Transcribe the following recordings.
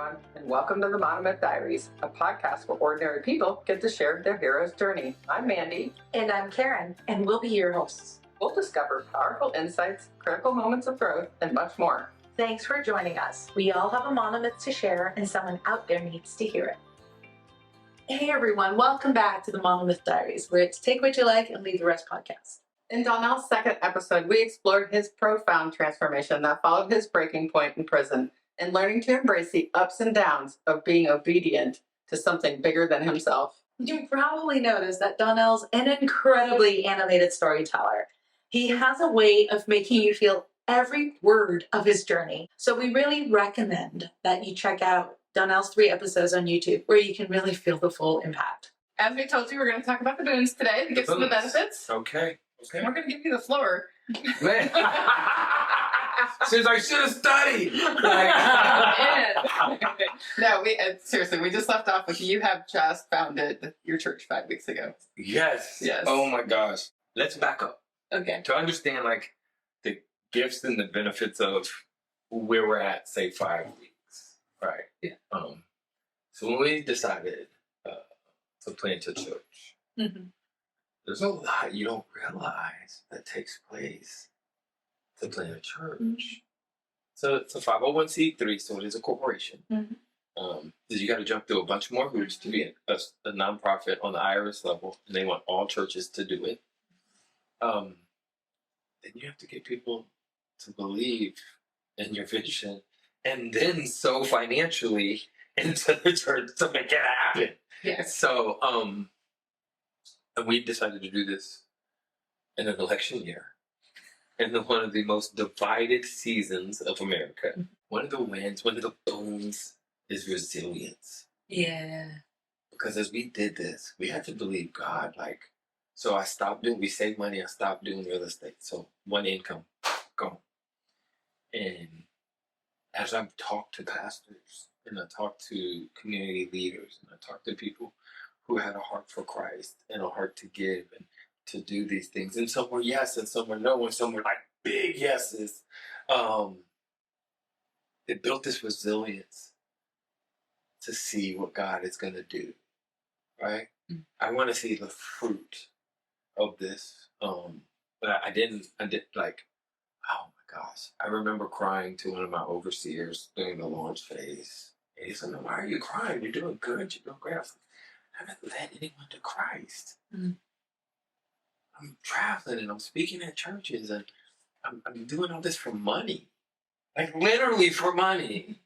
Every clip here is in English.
everyone, and welcome to the Monomyth Diaries, a podcast where ordinary people get to share their hero's journey. I'm Mandi. And I'm Karen, and we'll be your hosts. We'll discover powerful insights, critical moments of growth, and much more. Thanks for joining us. We all have a monomyth to share, and someone out there needs to hear it. Hey everyone, welcome back to the Monomyth Diaries, where it's take what you like and leave the rest podcast. In Donnell's second episode, we explored his profound transformation that followed his breaking point in prison and learning to embrace the ups and downs of being obedient to something bigger than himself. You probably noticed that Donnell's an incredibly animated storyteller. He has a way of making you feel every word of his journey. So we really recommend that you check out Donnell's 3 episodes on YouTube, where you can really feel the full impact. As we told you, we're going to talk about the boons today, the gifts and the benefits. Okay. And we're going to give you the floor. Man. Since I should have studied. No, seriously, we just left off with you have just founded your church 5 weeks ago. Yes. Yes. Oh my gosh. Let's back up. Okay. To understand like the gifts and the benefits of where we're at, say 5 weeks. Right. Yeah. So when we decided to plant a church, there's a lot you don't realize that takes place to plant a church. So it's a 501c3, so it is a corporation. You got to jump through a bunch more hoops to be a nonprofit on the IRS level, and they want all churches to do it. Then you have to get people to believe in your vision, and then sow financially into the church to make it happen. Yes. So, and we decided to do this in an election year, in one of the most divided seasons of America. One of the wins, one of the boons is resilience. Yeah. Because as we did this, we had to believe God. So we saved money, I stopped doing real estate. So one income, go. And as I've talked to pastors, and I talked to community leaders, and I talked to people who had a heart for Christ and a heart to give and to do these things. And some were yes, and some were no, and some were like big yeses. It built this resilience to see what God is going to do, right? I want to see the fruit of this. But I did like, oh my gosh. I remember crying to one of my overseers during the launch phase. And he said, "No, why are you crying? You're doing good. You're doing great." I was like, I haven't led anyone to Christ. I'm traveling and I'm speaking at churches and I'm doing all this for money. Like literally for money.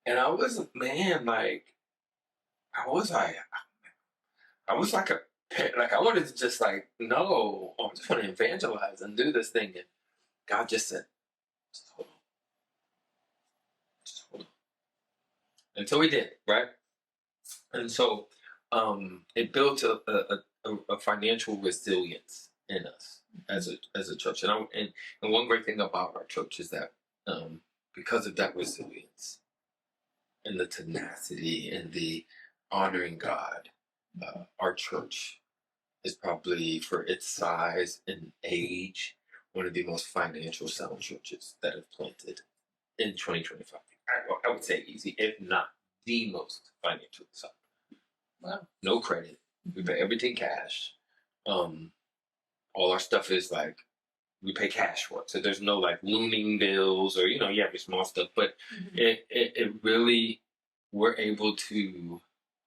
And I was, man, like, I was like I wanted to just like, no, I just want to evangelize and do this thing. And God just said, just hold on. Just hold on. And so we did, right? And so it built a financial resilience in us as a church. And one great thing about our church is that because of that resilience and the tenacity and the honoring God, our church is probably, for its size and age, one of the most financial sound churches that have planted in 2025. I would say easy, if not the most financial sound. Wow. No credit. We pay everything cash. All our stuff is like, we pay cash for it. So there's no like looming bills or, you have your small stuff, but it really, we're able to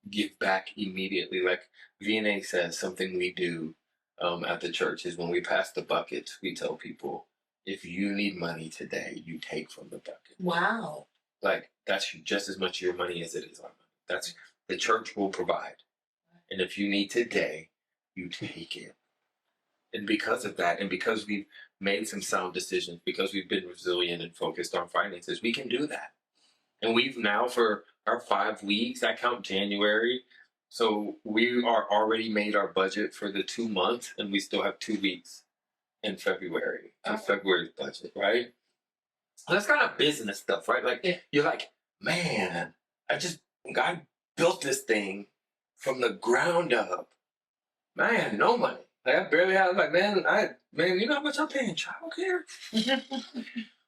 give back immediately. Like VNA says, something we do at the church is when we pass the buckets, we tell people, if you need money today, you take from the bucket. Wow. Like that's just as much your money as it is our money. That's the church will provide. And if you need today, you take it. And because of that, and because we've made some sound decisions, because we've been resilient and focused on finances, we can do that. And we've now, for our 5 weeks, I count January. So we are already made our budget for the 2 months, and we still have 2 weeks in February, February's budget, right? That's kind of business stuff, right? Like, You're like, man, God built this thing from the ground up. Man, I had no money. Like, I barely had, like, man, you know how much I'm paying childcare?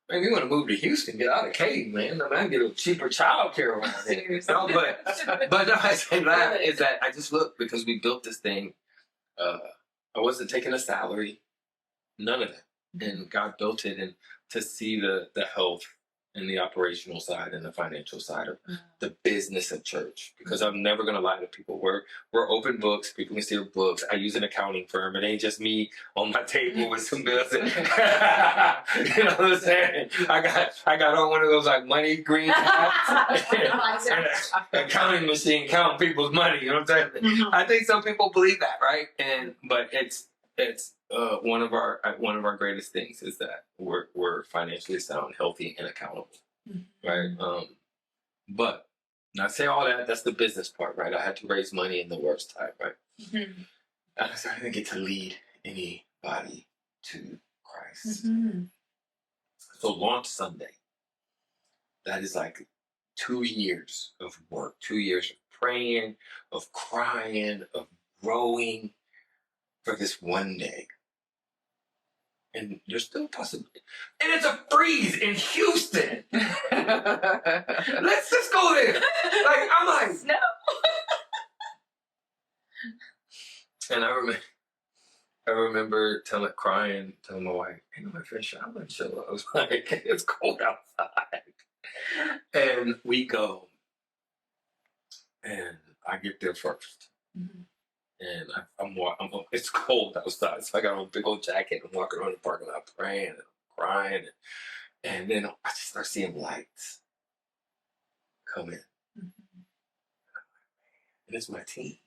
Man, we want to move to Houston, get out of Cade, man. I might get a cheaper child care around here. No, but no, I say that is that I just look because we built this thing. I wasn't taking a salary, none of that, and God built it, and to see the health and the operational side and the financial side of the business of church. Because I'm never gonna lie to people. We're open books. People can see our books. I use an accounting firm. It ain't just me on my table with some bills. You know what I'm saying? I got on one of those like money green hats and an accounting machine counting people's money. You know what I'm saying? I think some people believe that, right? But it's one of our greatest things is that we're financially sound, healthy, and accountable, right? But I say all that. That's the business part, right? I had to raise money in the worst time, right? I didn't get to lead anybody to Christ. So launch Sunday. That is like 2 years of work, 2 years of praying, of crying, of growing for this one day. And there's still a possibility. And it's a freeze in Houston. Let's just go there. Like, I'm like, no. And I remember crying, telling my wife, ain't no fish, I'm gonna show up. I was like, it's cold outside. And we go. And I get there first. And it's cold outside, so I got on a big old jacket and walking around the parking lot praying and crying. And then I just start seeing lights come in. And it's my team.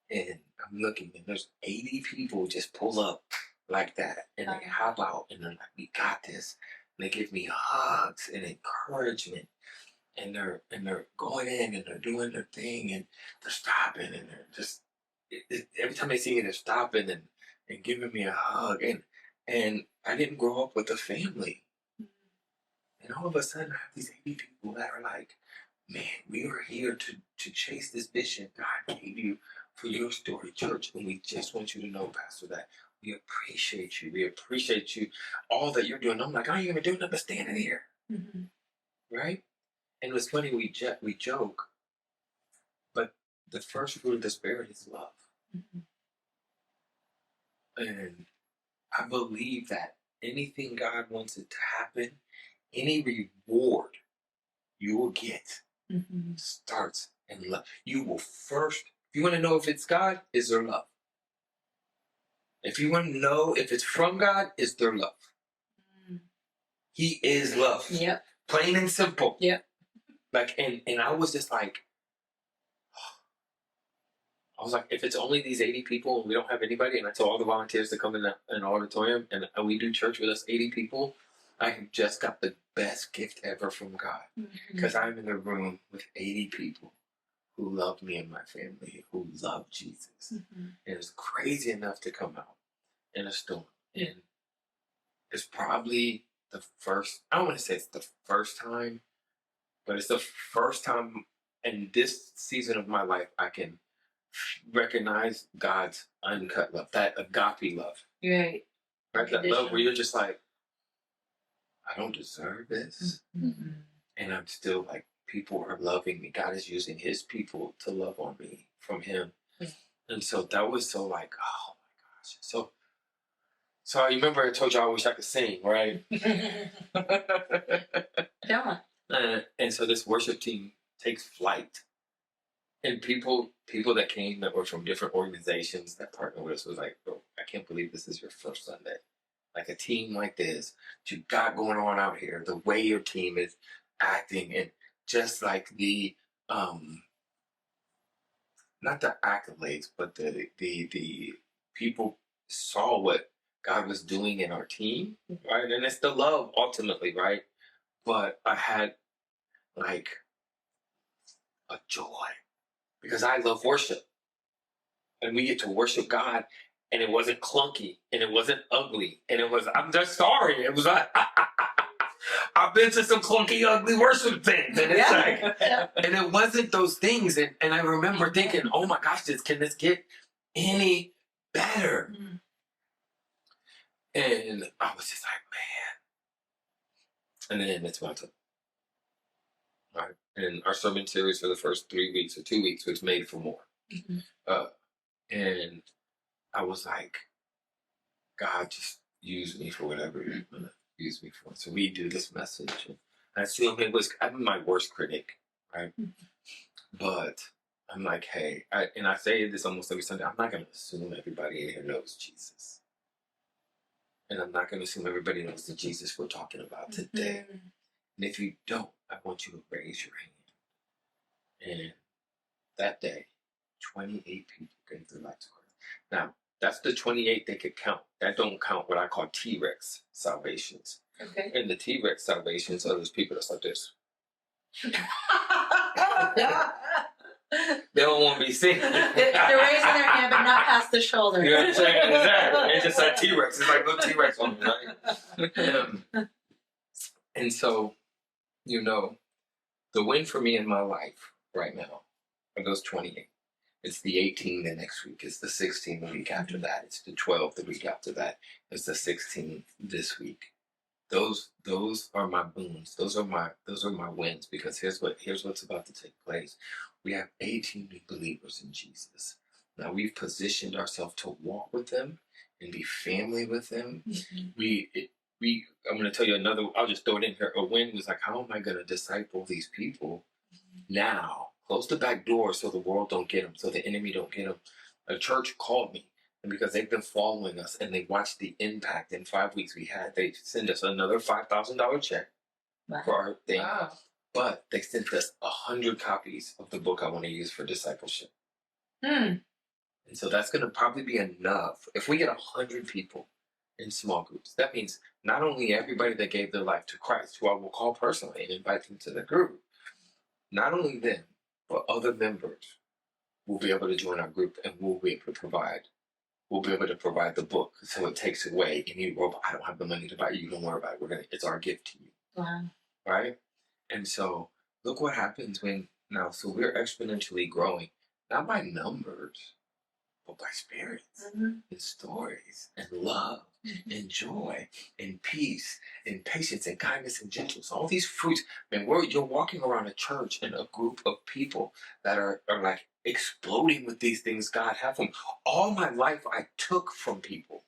And I'm looking, and there's 80 people just pull up like that. And they hop out, and they're like, we got this. And they give me hugs and encouragement. And they're going in and they're doing their thing and they're stopping and they're just every time they see me they're stopping and giving me a hug and I didn't grow up with a family, and all of a sudden I have these 80 people that are like, man, we are here to chase this vision God gave you for your story, church, and we just want you to know, Pastor, that we appreciate you all that you're doing. I'm like, I ain't even doing nothing but standing here, right? And it's funny, we joke, but the first fruit of the Spirit is love. And I believe that anything God wants it to happen, any reward you will get starts in love. You will first, if you want to know if it's God, is there love? If you want to know if it's from God, is there love? He is love. Yep. Plain and simple. Yep. Like, and I was just like, if it's only these 80 people and we don't have anybody, and I tell all the volunteers to come in an auditorium and we do church with us 80 people, I have just got the best gift ever from God. Because I'm in a room with 80 people who love me and my family, who love Jesus. And it's crazy enough to come out in a storm. And it's probably the first, I don't want to say it's the first time, but it's the first time in this season of my life I can recognize God's uncut love, that agape love. Right. That love where you're just like, I don't deserve this. And I'm still like, people are loving me. God is using his people to love on me from him. And so that was so like, oh my gosh. So I remember I told you I wish I could sing, right? Yeah. And so this worship team takes flight. And people that came that were from different organizations that partner with us was like, bro, I can't believe this is your first Sunday. Like a team like this, what you got going on out here, the way your team is acting, and just like the not the accolades, but the people saw what God was doing in our team, right? And it's the love ultimately, right? But I had like a joy because I love worship, and we get to worship God, and it wasn't clunky, and it wasn't ugly, and it was, I'm just sorry, it was like, I've been to some clunky, ugly worship things, and it's like, and it wasn't those things, and I remember thinking, oh my gosh, can this get any better? And I was just like, man, And then it's my turn. Right. And our sermon series for the first 3 weeks or 2 weeks was made for more. And I was like, God, just use me for whatever you're gonna use me for. So we do this message. And I assume I'm my worst critic, right? But I'm like, hey, and I say this almost every Sunday, I'm not gonna assume everybody in here knows Jesus. And I'm not gonna assume everybody knows the Jesus we're talking about today. And if you don't, I want you to raise your hand. And that day, 28 people gave their life to Christ. Now, that's the 28 they could count. That don't count what I call T-Rex salvations. Okay. And the T-Rex salvations are those people that's like this. They don't want to be seen. They're raising their hand, but not past the shoulder. You know what I'm saying? Exactly. It's just like T-Rex. It's like little T-Rex on me, right? And so, you know, the win for me in my life right now are those 28. It's the 18 the next week. It's the 16 the week after that. It's the 12 the week after that. It's the 16 this week. Those are my boons. Those are my wins, because here's what's about to take place. We have 18 new believers in Jesus. Now we've positioned ourselves to walk with them and be family with them. I'm going to tell you another. I'll just throw it in here. A win was like, how am I going to disciple these people now? Close the back door so the world don't get them, so the enemy don't get them. A church called me, and because they've been following us and they watched the impact in 5 weeks we had, they sent us another $5,000 check for our thing. Wow. But they sent us 100 copies of the book I want to use for discipleship. Hmm. And so that's going to probably be enough. If we get 100 people in small groups, that means not only everybody that gave their life to Christ, who I will call personally and invite them to the group, not only them, but other members will be able to join our group, and we'll be able to provide the book. So it takes away any robot. I don't have the money to buy you. Don't worry about it. It's our gift to you. Wow. Right? And so look what happens so we're exponentially growing, not by numbers, but by spirits and stories and love and joy and peace and patience and kindness and gentleness. All these fruits. Man, you're walking around a church and a group of people that are like exploding with these things God has for them. All my life I took from people.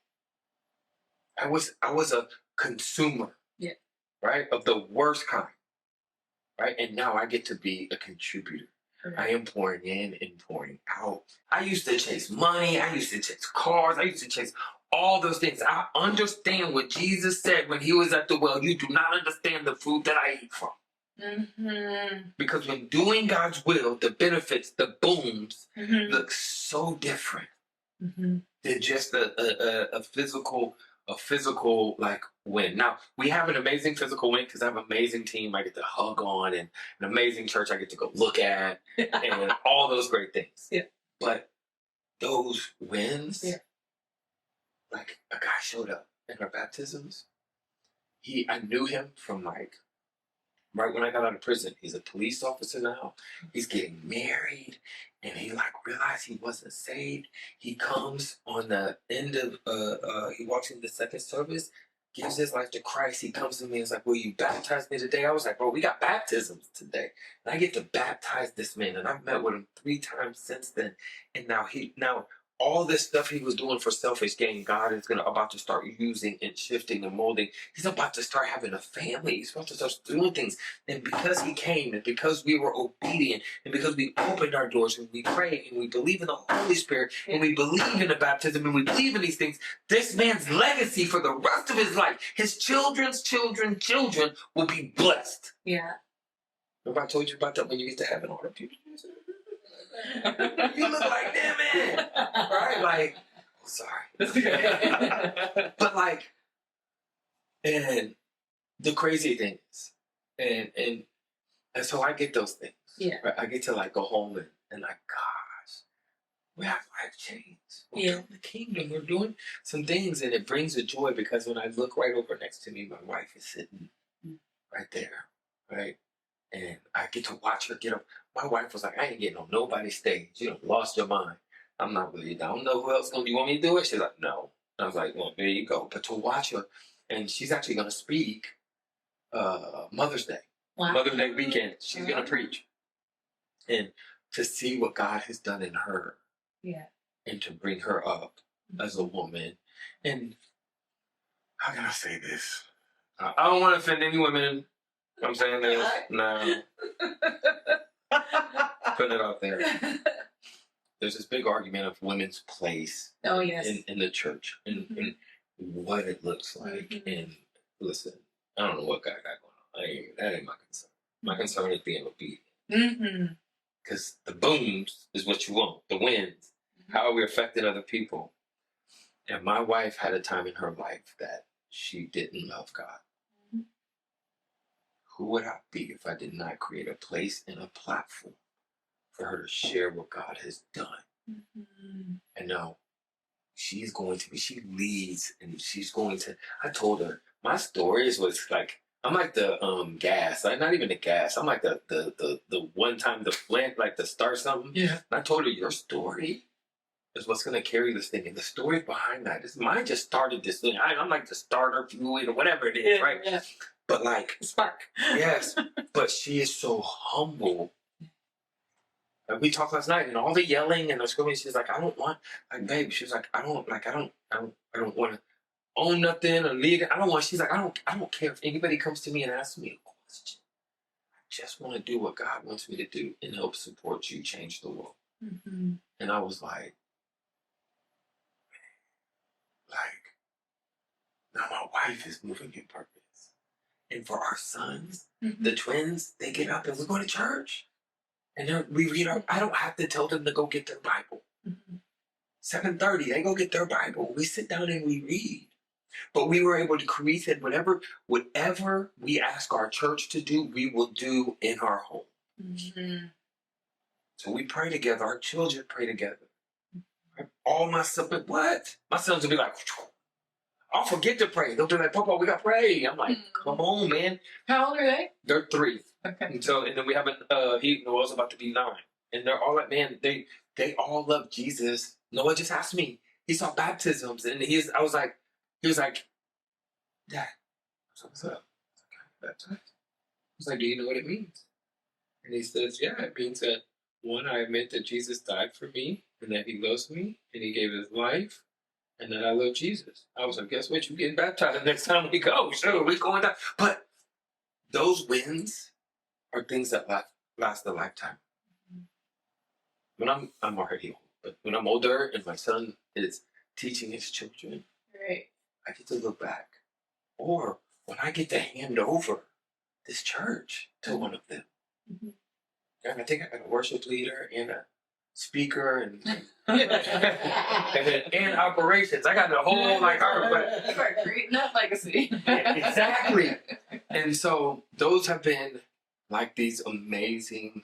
I was a consumer, right, of the worst kind. Right? And now I get to be a contributor. I am pouring in and pouring out. I used to chase money. I used to chase cars. I used to chase all those things. I understand what Jesus said when he was at the well. You do not understand the food that I eat from. Because when doing God's will, the benefits, the boons, look so different than just a physical like win. Now we have an amazing physical win because I have an amazing team I get to hug on, and an amazing church I get to go look at, and all those great things. Yeah. But those wins, like a guy showed up in our baptisms. I knew him from like right when I got out of prison. He's a police officer now. He's getting married, and he like realized he wasn't saved. He comes on the end of he walks into the second service, gives his life to Christ. He comes to me and is like, will you baptize me today? I was like, bro, we got baptisms today. And I get to baptize this man, and I've met with him 3 times since then. And now all this stuff he was doing for selfish gain, God is about to start using and shifting and molding. He's about to start having a family. He's about to start doing things. And because he came, and because we were obedient, and because we opened our doors, and we pray, and we believe in the Holy Spirit, and we believe in the baptism, and we believe in these things, this man's legacy for the rest of his life, his children's children will be blessed. Yeah. Remember I told you about that when you get to heaven, all the people? You look like them, man. Right? Like, oh, sorry. But like, and the crazy thing is, and so I get those things. Yeah. Right? I get to like go home and like, gosh, we have life change. We're doing the kingdom. We're doing some things, and it brings a joy because when I look right over next to me, my wife is sitting right there, right? And I get to watch her get up. My wife was like, I ain't getting on nobody's stage. You done lost your mind. I'm not really, I don't know who else going to, you want me to do it? She's like, no. And I was like, well, there you go. But to watch her, and she's actually going to speak Mother's Day. Wow. Mother's Day weekend. She's going to preach. And to see what God has done in her. Yeah. And to bring her up as a woman. And how can I say this? I don't want to offend any women. I'm saying this. No. Putting it out there. There's this big argument of women's place Oh, yes. in the church and what it looks like. And listen, I don't know what God got going on. That ain't my concern. My concern is being obedient. Because the boons is what you want, the wins. How are we affecting other people? And my wife had a time in her life that she didn't love God. Who would I be if I did not create a place and a platform for her to share what God has done? And now she leads and she's going to, I told her, my stories was like, I'm like the gas, like not even the gas. I'm like the one time the flint, like to start something. Yeah. And I told her, your story is what's going to carry this thing. And the story behind that is mine just started this thing. I'm like the starter fluid or whatever it is, right? Yeah. But like, spark. Yes. But she is so humble. And we talked last night and all the yelling and the screaming, she's like, I don't want, like, babe, she's like, I don't want to own nothing or lead it. I don't want, she's like, I don't care if anybody comes to me and asks me a question. I just want to do what God wants me to do and help support you change the world. And I was like, now my wife is moving in purpose. And for our sons, the twins, they get up and we go to church. And we read I don't have to tell them to go get their Bible. 7:30, they go get their Bible. We sit down and we read. But we were able to create that whatever we ask our church to do, we will do in our home. So we pray together. Our children pray together. All my sons, what? My sons will be like, I'll forget to pray. They'll be like, Papa, we got to pray. I'm like, come on, man. How old are they? They're 3. Okay. And then we have Noah's about to be 9. And they're all like, man, they all love Jesus. Noah just asked me. He saw baptisms. And he was like, Dad, what's up? I was like, do you know what it means? And he says, yeah, it means that, one, I admit that Jesus died for me and that he loves me and he gave his life. And then I love Jesus. I was like, guess what? You're getting baptized the next time we go. Sure, we're going down. But those wins are things that last a lifetime. When I'm already old, but when I'm older and my son is teaching his children, right, I get to look back. Or when I get to hand over this church to one of them. And I think I got a worship leader and a speaker and and operations. I got the whole you are creating that legacy. Exactly. And so those have been like these amazing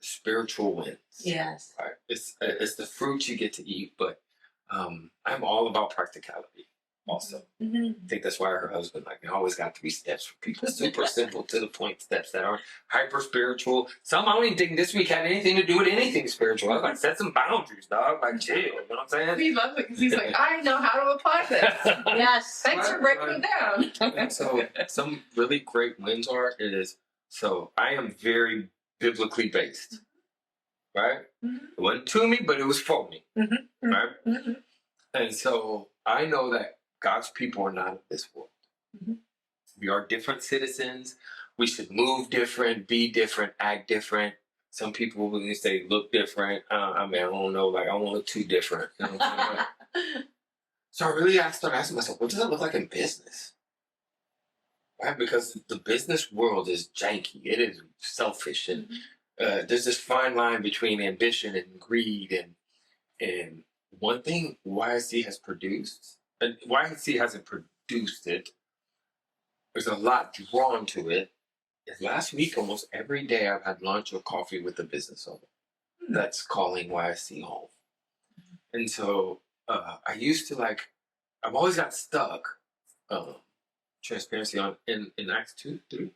spiritual wins. Yes. Right? It's the fruit you get to eat, but I'm all about practicality also. I think that's why her husband, like, I always got 3 steps for people. Super simple, to the point steps that aren't hyper spiritual. Some I don't even think this week had anything to do with anything spiritual. I was like, set some boundaries, dog. Like, chill. You know what I'm saying? He loves it because he's like, I know how to apply this. Yes. Thanks for breaking it down. And so some really great wins so I am very biblically based. Right? It wasn't to me, but it was for me. Right? And so I know that God's people are not of this world. We are different citizens. We should move different, be different, act different. Some people will say look different. I don't know. Like, I want to look too different. You know what I'm saying? So I really started asking myself, what does it look like in business? Right? Because the business world is janky. It is selfish. And there's this fine line between ambition and greed. And one thing YSC has produced, and YSC hasn't produced it, there's a lot drawn to it. Is last week, almost every day, I've had lunch or coffee with a business owner that's calling YSC home. And so I used to I've always got stuck, transparency in Acts 2:3,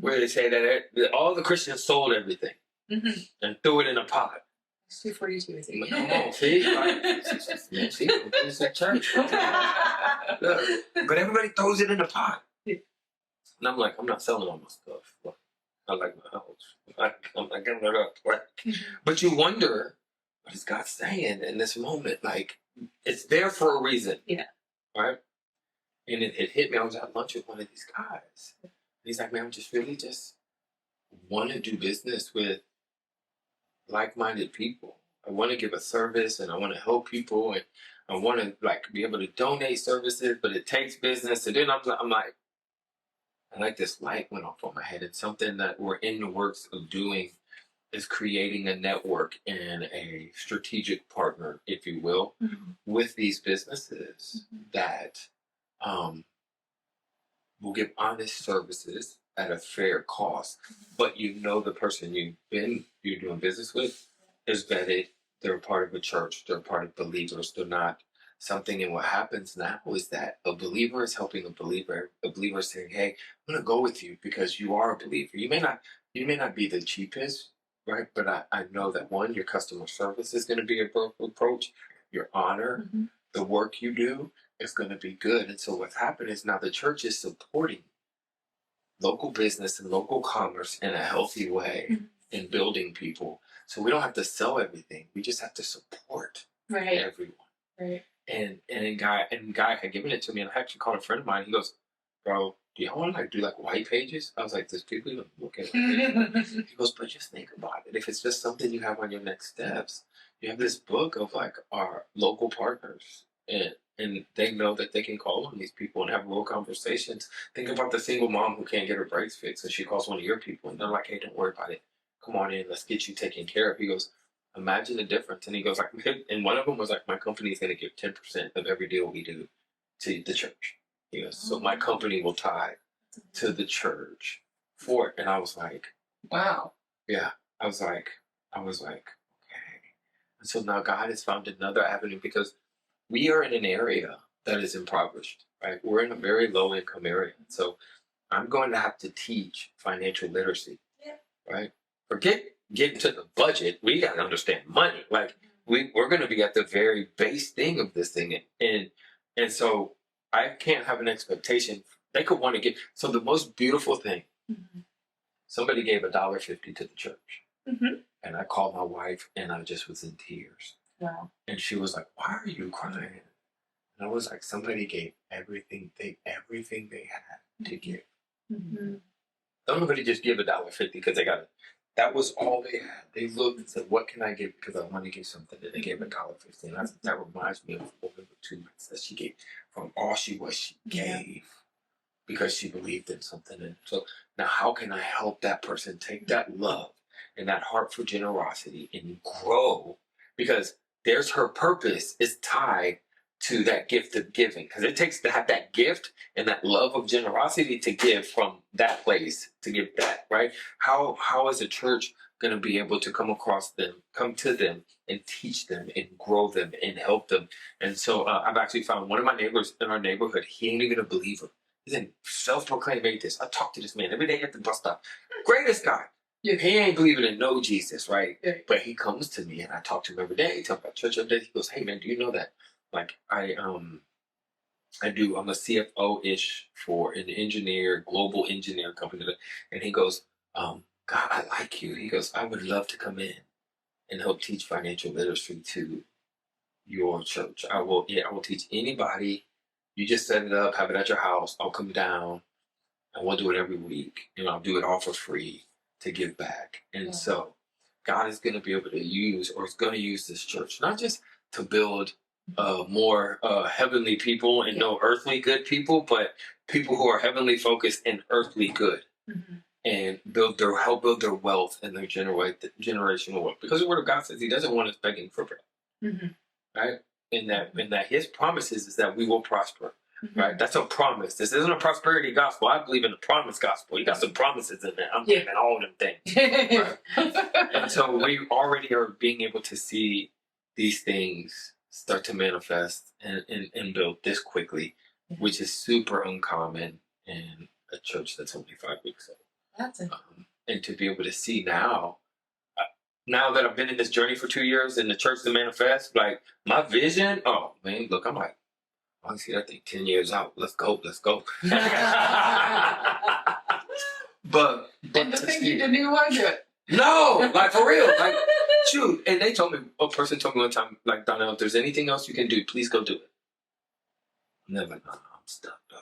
where they say that all the Christians sold everything and threw it in a pot. It's 242, I think. Come on, see? It's a church. Look, but everybody throws it in the pot. And I'm like, I'm not selling all my stuff. Like, I like my house. I'm not giving it up. Right? But you wonder, what is God saying in this moment? Like, it's there for a reason. Yeah. Right? And it hit me. I was at lunch with one of these guys. And he's like, man, I'm just really just want to do business with like-minded people. I want to give a service and I want to help people and I want to like be able to donate services, but it takes business. And then I'm like, I like this light went off on my head. It's something that we're in the works of doing is creating a network and a strategic partner, if you will, with these businesses that will give honest services at a fair cost. But you know the person you're doing business with is vetted. They're part of a church. They're part of believers. They're not something. And what happens now is that a believer is helping a believer. A believer is saying, "Hey, I'm going to go with you because you are a believer. You may not be the cheapest, right? But I know that one, your customer service is going to be a approach. Your honor, the work you do is going to be good." And so what's happened is now the church is supporting local business and local commerce in a healthy way in building people. So we don't have to sell everything. We just have to support everyone. Right. And guy had given it to me, and I actually called a friend of mine. He goes, "Bro, do y'all want to like do like white pages?" I was like, "There's people even look at it." He goes, "But just think about it. If it's just something you have on your next steps, you have this book of like our local partners, and they know that they can call on these people and have real conversations. Think about the single mom who can't get her brakes fixed, and she calls one of your people, and they're like, 'Hey, don't worry about it. Come on in. Let's get you taken care of.'" He goes, "Imagine the difference." And he goes, like, and one of them was like, "My company is going to give 10% of every deal we do to the church." He goes, "So my company will tie to the church for it." And I was like, Wow. yeah, I was like, okay. And so now God has found another avenue because we are in an area that is impoverished, right? We're in a very low income area. So I'm going to have to teach financial literacy, right? Forget getting to the budget. We got to understand money. Like we're going to be at the very base thing of this thing. And so I can't have an expectation. They could want to get, so the most beautiful thing, somebody gave $1.50 to the church. And I called my wife and I just was in tears. Wow. And she was like, "Why are you crying?" And I was like, somebody gave everything they had to give. Don't nobody just give $1.50 because they got it. That was all they had. They looked and said, "What can I give? Because I want to give something." And they gave $1.50. And that reminds me of over 2 months that she gave from all she was. She gave because she believed in something. And so now, how can I help that person take that love and that heart for generosity and grow? Because there's her purpose is tied to that gift of giving. Because it takes to have that gift and that love of generosity to give from that place to give that, right? How is a church going to be able to come to them and teach them and grow them and help them? And so I've actually found one of my neighbors in our neighborhood, he ain't even a believer. He's a self-proclaimed atheist. I talk to this man every day at the bus stop. Greatest guy. He ain't believing in no Jesus, right? But he comes to me and I talk to him every day. Talk about church every day. He goes, "Hey man, do you know that? Like I'm a CFO-ish for an global engineer company." And he goes, "God, I like you." He goes, "I would love to come in and help teach financial literacy to your church. I will teach anybody. You just set it up, have it at your house. I'll come down and we'll do it every week. And I'll do it all for free to give back." And so God is going to be able to use this church, not just to build more heavenly people and no earthly good people, but people who are heavenly focused and earthly good. And help build their wealth and their generational wealth. Because the word of God says he doesn't want us begging for bread. Right? And that his promises is that we will prosper. Right? That's a promise. This isn't a prosperity gospel. I believe in the promise gospel. You got some promises in there. I'm believing in all of them things. Right? And so we already are being able to see these things start to manifest and build this quickly, which is super uncommon in a church that's only 5 weeks old. That's it. And to be able to see now that I've been in this journey for 2 years and the church to manifest, like my vision, oh man, look, I'm like, I see that thing 10 years out. Let's go. But And to think you didn't even want to do it. no, like for real, like shoot. And they told me, a person told me one time, like, Donnell, if there's anything else you can do, please go do it. And they're like, no, I'm stuck, dog.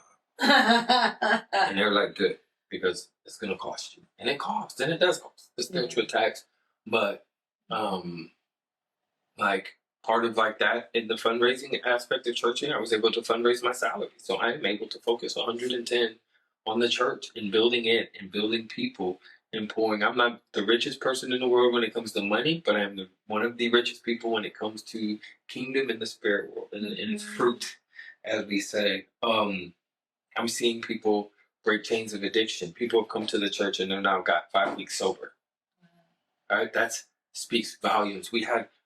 And they're like, good, because it's gonna cost you, and it costs, and it does cost the spiritual tax. But like part of like that in the fundraising aspect of churching, I was able to fundraise my salary, so I am able to focus 110 on the church and building it and building people and pouring. I'm not the richest person in the world when it comes to money, but I'm one of the richest people when it comes to kingdom and the spirit world and its fruit, as we say. I'm seeing people break chains of addiction. People have come to the church and they're now got 5 weeks sober. All right, that speaks volumes.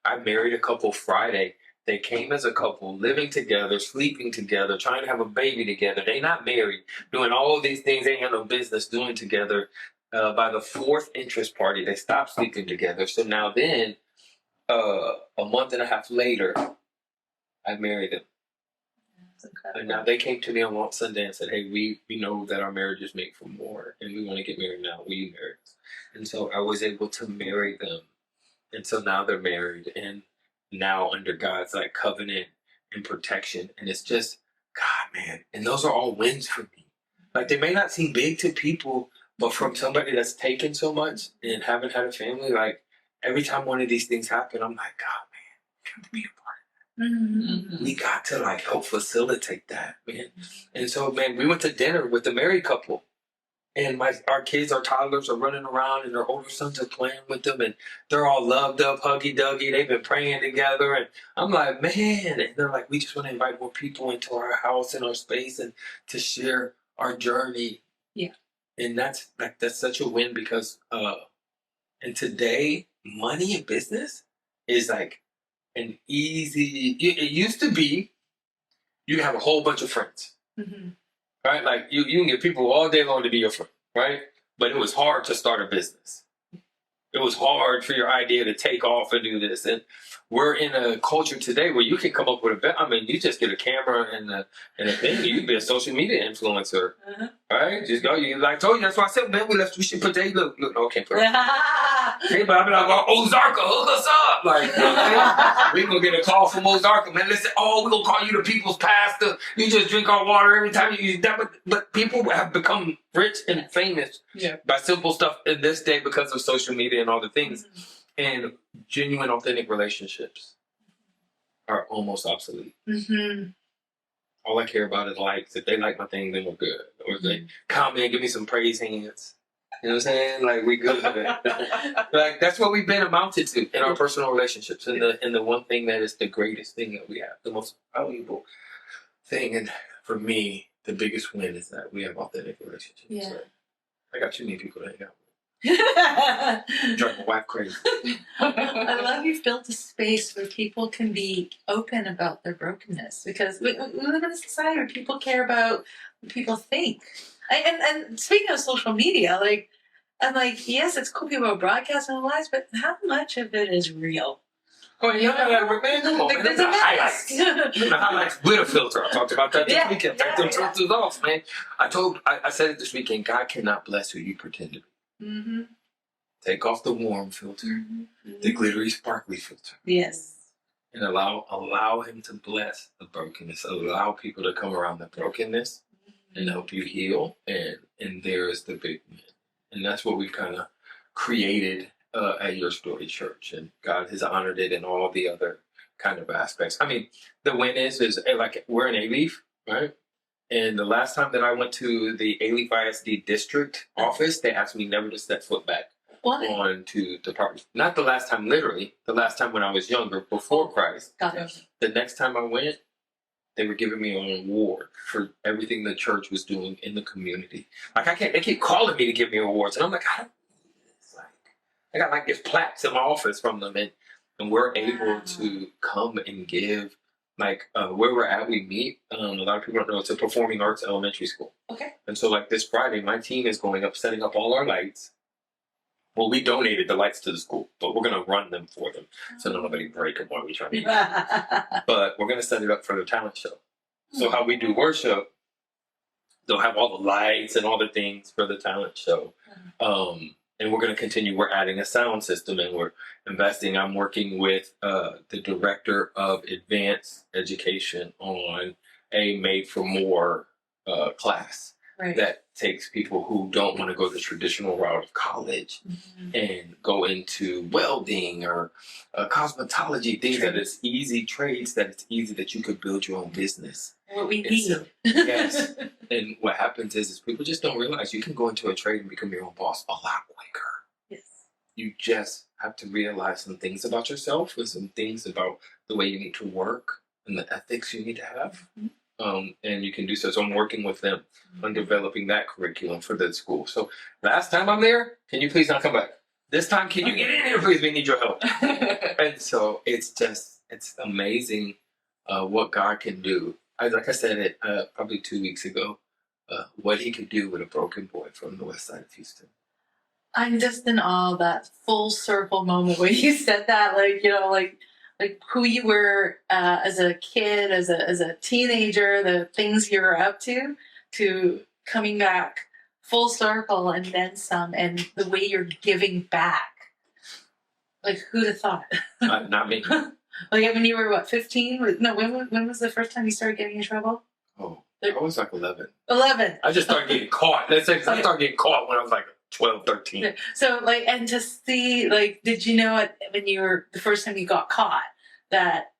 I married a couple Friday. They came as a couple, living together, sleeping together, trying to have a baby together. They not married, doing all of these things they ain't got no business doing together. By the 4th interest party, they stopped sleeping together. So now then, a month and a half later, I married them. And now they came to me on Sunday and said, hey, we know that our marriage is made for more, and we want to get married now. Will you marry us? And so I was able to marry them. And so now they're married and now under God's like covenant and protection. And it's just, God, man. And those are all wins for me. Like they may not seem big to people, but from somebody that's taken so much and haven't had a family, like every time one of these things happen, I'm like, God, man, we got to be a part of that. We got to like help facilitate that, man. And so, man, we went to dinner with the married couple. And our kids, our toddlers are running around and their older sons are playing with them and they're all loved up, huggy-duggy. They've been praying together. And I'm like, man. And they're like, we just want to invite more people into our house and our space and to share our journey. Yeah. And that's such a win because, and today, money and business is like an easy, it used to be, you have a whole bunch of friends. Mm-hmm. Right? Like you can get people all day long to be your friend, right? But it was hard to start a business. It was hard for your idea to take off and do this. And we're in a culture today where you can come up with you just get a camera and a thing. You can be a social media influencer, right? Just go. I told you, that's why I said, man, we should put that. Look, okay, hey, but I'll be like, Ozarka, hook us up. Like, we gonna get a call from Ozarka, man. Listen, we're gonna call you the people's pastor. You just drink our water every time you use that. But people have become rich and famous by simple stuff in this day because of social media and all the things. And genuine, authentic relationships are almost obsolete. Mm-hmm. All I care about is likes. If they like my thing, then we're good. Or if they comment, give me some praise hands. You know what I'm saying? Like, we good with it. Like, that's what we've been amounted to in our personal relationships. And the one thing that is the greatest thing that we have, the most valuable thing. And for me, the biggest win is that we have authentic relationships. Yeah. So I got too many people to hang out with. Drive my wife crazy. I love you've built a space where people can be open about their brokenness because we live in a society where people care about what people think. And speaking of social media, I'm like, yes, it's cool people are broadcasting their lives, but how much of it is real? Oh, you know that, man? Come on, man. There's the highlights. The highlights with a filter. I talked about that this weekend. Take them filters off, man. I said it this weekend. God cannot bless who you pretend to be. Mm-hmm. Take off the warm filter, the glittery, sparkly filter. Yes. And allow him to bless the brokenness. Allow people to come around the brokenness and help you heal. And there is the big win. And that's what we've kind of created at Your Story Church. And God has honored it in all the other kind of aspects. I mean, the win is like we're in A-Leaf, right? And the last time that I went to the A-Leaf ISD district office, they asked me never to step foot back onto the property. Not the last time, literally. The last time when I was younger, before Christ. Got it. The next time I went, they were giving me an award for everything the church was doing in the community. Like, they keep calling me to give me awards. And I'm like, I don't need this. I got like these plaques in my office from them. And we're able to come and give. Like where we're at, we meet. A lot of people don't know it's a performing arts elementary school. Okay. And so like this Friday, my team is going up, setting up all our lights. Well, we donated the lights to the school, but we're going to run them for them. So nobody break them while we try to use them. But we're going to set it up for the talent show. So how we do worship, they'll have all the lights and all the things for the talent show. And we're going to continue. We're adding a sound system and we're investing. I'm working with the director of advanced education on a Made for More class that takes people who don't want to go the traditional route of college and go into welding or cosmetology, things that it's easy trades, that it's easy that you could build your own business. What we need. So, yes. And what happens is people just don't realize you can go into a trade and become your own boss a lot quicker. Yes. You just have to realize some things about yourself and some things about the way you need to work and the ethics you need to have. And you can do so. So I'm working with them on developing that curriculum for the school. So last time I'm there, can you please not come back? This time, can you get in here, please? We need your help. And so it's amazing what God can do. Like I said it probably 2 weeks ago, what he could do with a broken boy from the west side of Houston. I'm just in awe of that full circle moment when you said that, like who you were as a kid, as a teenager, the things you were up to coming back full circle and then some, and the way you're giving back. Like, who'd have thought? Not me. Like when you were, what, 15? No, when was the first time you started getting in trouble? Oh, I was like 11. 11. I just started getting caught. I started getting caught when I was like 12, 13. So, and to see, did you know when you were, the first time you got caught, that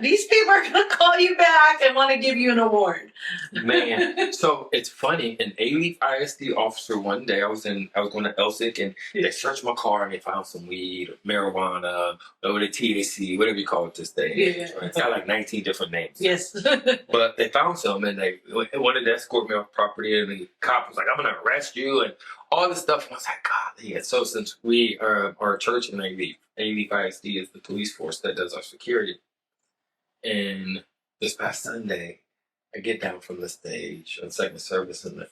these people are gonna call you back and want to give you an award? Man, so it's funny. An A-Leaf ISD officer one day, I was going to Elsick and they searched my car and they found some weed, or marijuana, or the THC, whatever you call it this day. Yeah. It's got like 19 different names. Yes. But they found some and they wanted to escort me off property, and the cop was like, "I'm gonna arrest you," and all this stuff. And I was like, "God." And so since we are a church in A-Leaf ISD is the police force that does our security. And this past Sunday, I get down from the stage on second service, and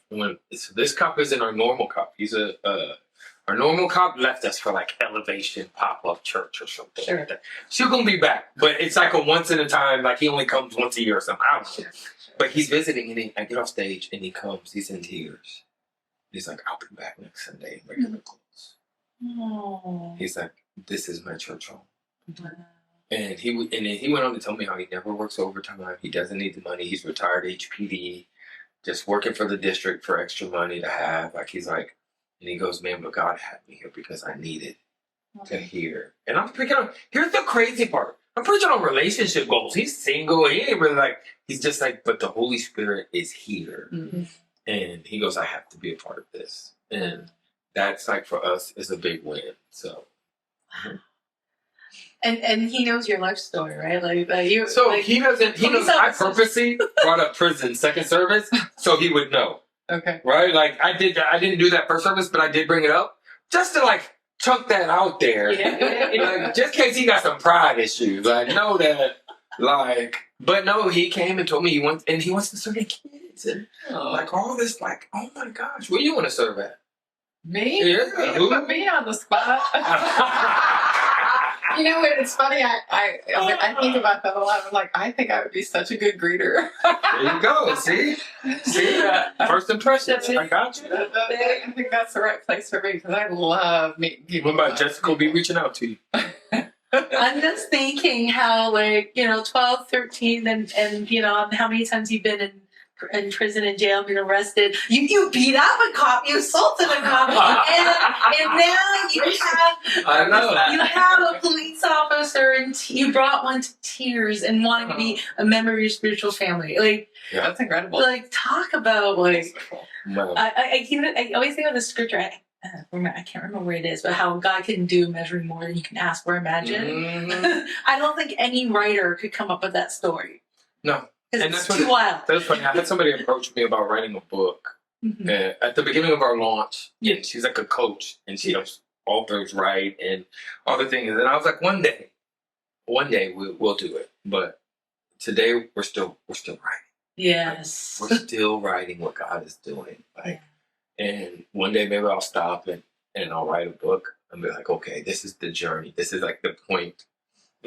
this cop isn't our normal cop. He's our normal cop left us for like Elevation pop-up church or something like that. She's gonna be back, but it's like a once in a time. Like he only comes once a year or something. I don't know. But he's visiting, and I get off stage, and he comes. He's in tears. He's like, "I'll be back next Sunday in regular clothes." Oh. He's like, "This is my church home." Wow. And he went on to tell me how he never works overtime. He doesn't need the money. He's retired HPD, just working for the district for extra money to have. Like he's like, and he goes, "Man, but God had me here because I needed to hear." And I'm preaching on. Here's the crazy part. I'm preaching on relationship goals. He's single. He ain't really like. He's just like, but the Holy Spirit is here, and he goes, "I have to be a part of this," and that's like for us is a big win. So. And he knows your life story, right? You. So like, he doesn't. He knows. I purposely brought up prison second service so he would know. Okay. Right? Like I did. I didn't do that first service, but I did bring it up just to like chunk that out there. Like, just in case he got some pride issues. Like know that. Like, but no, he came and told me he wants to serve the kids and like all this. Like, oh my gosh, where you want to serve at? Me? Yeah. You put me on the spot. You know what? It's funny. I think about that a lot. I'm like, I think I would be such a good greeter. There you go. See that first impressions. I got you. I think that's the right place for me because I love meeting people. What about Jessica will be reaching out to you? I'm just thinking how 12, 13, and how many times you've been in prison and jail, been arrested. You beat up a cop, you assaulted a cop, and now you have a police officer, and you brought one to tears and wanting to be a member of your spiritual family. That's incredible. Talk about I always think of the scripture. I can't remember where it is, but how God can do measuring more than you can ask or imagine. I don't think any writer could come up with that story. No. And it's too wild. That's funny. I had somebody approach me about writing a book at the beginning of our launch. Yeah, she's like a coach, and she helps authors write and all the things. And I was like, one day we'll do it. But today we're still writing. Yes, we're still writing what God is doing. And one day maybe I'll stop and I'll write a book and be like, okay, this is the journey. This is like the point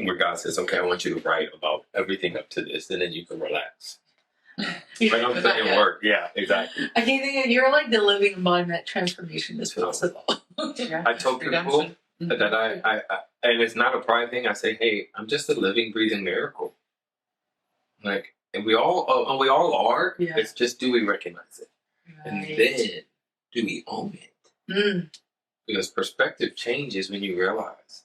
where God says, okay, I want you to write about everything up to this, and then you can relax. But I'm saying work. Yeah, exactly. I can't think of, you're like the living embodiment transformation is possible. Yeah. I told people Redemption. that I and it's not a pride thing. I say, hey, I'm just a living, breathing miracle. Like, and we all are. Yeah. It's just, do we recognize it? And then do we own it? Mm. Because perspective changes when you realize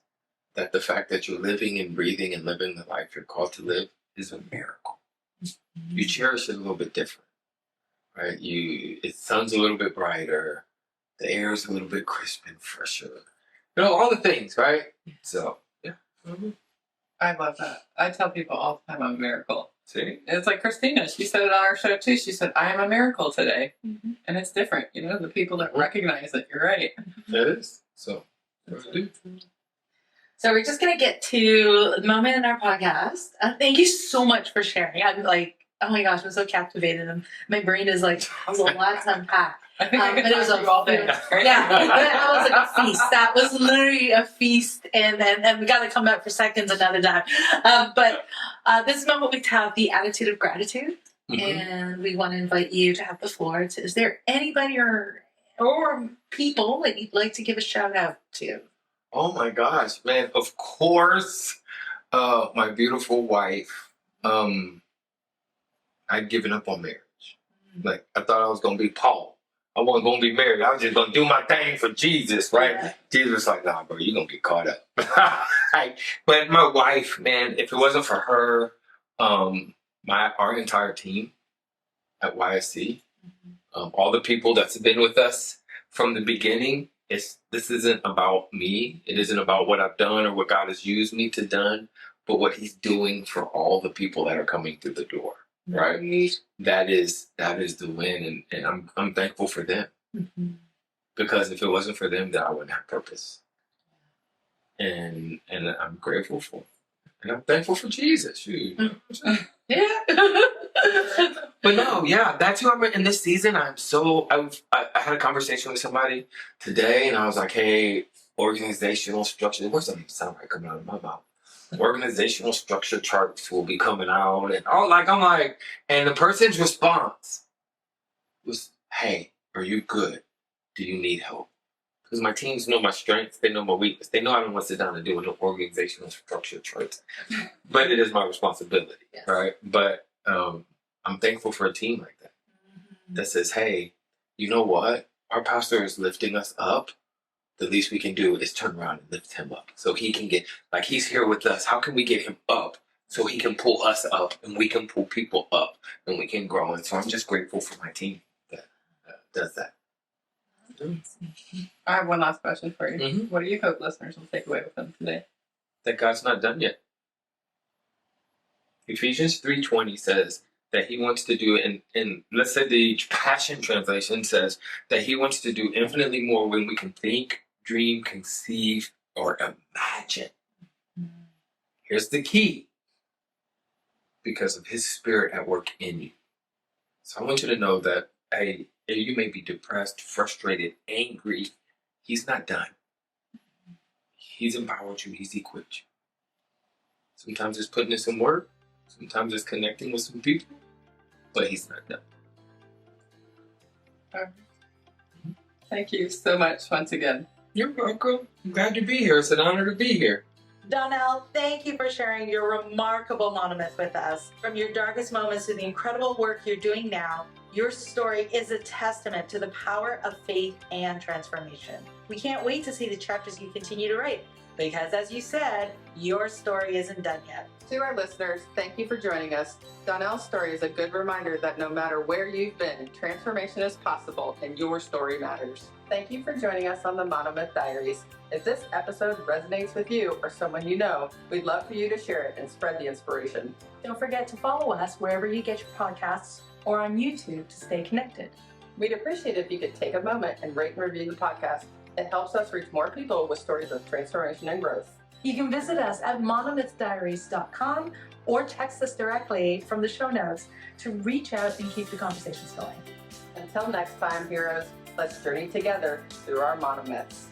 that the fact that you're living and breathing and living the life you're called to live is a miracle. You cherish it a little bit different, right? The sun's a little bit brighter, the air is a little bit crisp and fresher. You know, all the things, right? So, yeah. Mm-hmm. I love that. I tell people all the time I'm a miracle. See? It's like Christina. She said it on our show too. She said, I am a miracle today. Mm-hmm. And it's different. You know, the people that recognize it. You're right. It is. So, what do? So we're just going to get to the moment in our podcast. Thank you so much for sharing. I'm like, oh my gosh, I'm so captivated. And my brain is like, there's a lot to unpack. I think I but could it was talk to you all day. Yeah, that was like a feast. That was literally a feast. And we got to come back for seconds another time. But this moment we have the attitude of gratitude. Mm-hmm. And we want to invite you to have the floor. Is there anybody or people that you'd like to give a shout out to? Oh my gosh, man. Of course, my beautiful wife. I'd given up on marriage. Like, I thought I was going to be Paul. I wasn't going to be married. I was just going to do my thing for Jesus, right? Yeah. Jesus was like, nah, bro, you're going to get caught up. But my wife, man, if it wasn't for her, our entire team at YSC, all the people that's been with us from the beginning, this isn't about me. It isn't about what I've done or what God has used me to done, but what He's doing for all the people that are coming through the door. Right? That is the win, and I'm thankful for them. Mm-hmm. Because if it wasn't for them, then I wouldn't have purpose. And I'm grateful for, and I'm thankful for Jesus. Yeah. But no, yeah, that's who I'm in this season. I had a conversation with somebody today, and I was like, hey, organizational structure. What's that sound right coming out of my mouth? Organizational structure charts will be coming out, and and the person's response was, hey, are you good? Do you need help? Because my teams know my strengths, they know my weakness, they know I don't want to sit down and do an organizational structure chart, but it is my responsibility, yes. Right? But I'm thankful for a team like that, that says, hey, you know what? Our pastor is lifting us up. The least we can do is turn around and lift him up so he can get, like, he's here with us. How can we get him up so he can pull us up and we can pull people up and we can grow? And so I'm just grateful for my team that does that. I have one last question for you. Mm-hmm. What do you hope listeners will take away with them today? That God's not done yet. Ephesians 3:20 says that He wants to do, and let's say the Passion Translation says that He wants to do infinitely more when we can think, dream, conceive, or imagine. Here's the key. Because of His Spirit at work in you. So I want you to know that, hey, you may be depressed, frustrated, angry. He's not done. He's empowered you. He's equipped you. Sometimes it's putting in some work. Sometimes it's connecting with some people. But He's not done. Thank you so much once again. You're welcome. I'm glad to be here. It's an honor to be here. Donnell, thank you for sharing your remarkable monomyth with us. From your darkest moments to the incredible work you're doing now, your story is a testament to the power of faith and transformation. We can't wait to see the chapters you continue to write, because as you said, your story isn't done yet. To our listeners, thank you for joining us. Donnell's story is a good reminder that no matter where you've been, transformation is possible and your story matters. Thank you for joining us on the Monomyth Diaries. If this episode resonates with you or someone you know, we'd love for you to share it and spread the inspiration. Don't forget to follow us wherever you get your podcasts or on YouTube to stay connected. We'd appreciate it if you could take a moment and rate and review the podcast. It helps us reach more people with stories of transformation and growth. You can visit us at monomythdiaries.com or text us directly from the show notes to reach out and keep the conversations going. Until next time, heroes, let's journey together through our monomyths.